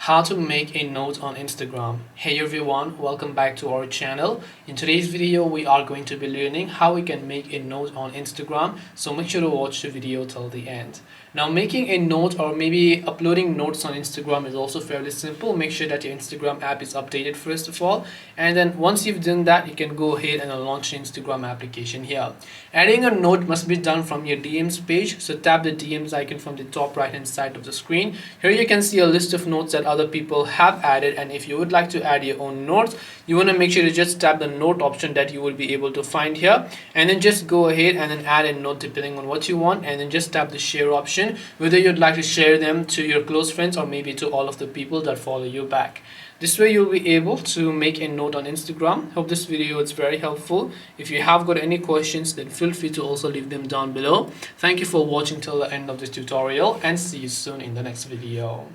How to make a note on Instagram. Hey everyone, welcome back to our channel. In today's video we are going to be learning how we can make a note on Instagram, so make sure to watch the video till the end. Now, making a note or maybe uploading notes on Instagram is also fairly simple. Make sure that your Instagram app is updated first of all, and then once you've done that, you can go ahead and launch the Instagram application here. Adding a note must be done from your DMs page, so tap the DMs icon from the top right hand side of the screen. Here you can see a list of notes that other people have added, and if you would like to add your own notes, you want to make sure to just tap the note option that you will be able to find here, and then just go ahead and then add a note depending on what you want, and then just tap the share option whether you'd like to share them to your close friends or maybe to all of the people that follow you back. This way you'll be able to make a note on Instagram. Hope this video is very helpful. If you have got any questions, then feel free to also leave them down below. Thank you for watching till the end of this tutorial, and see you soon in the next video.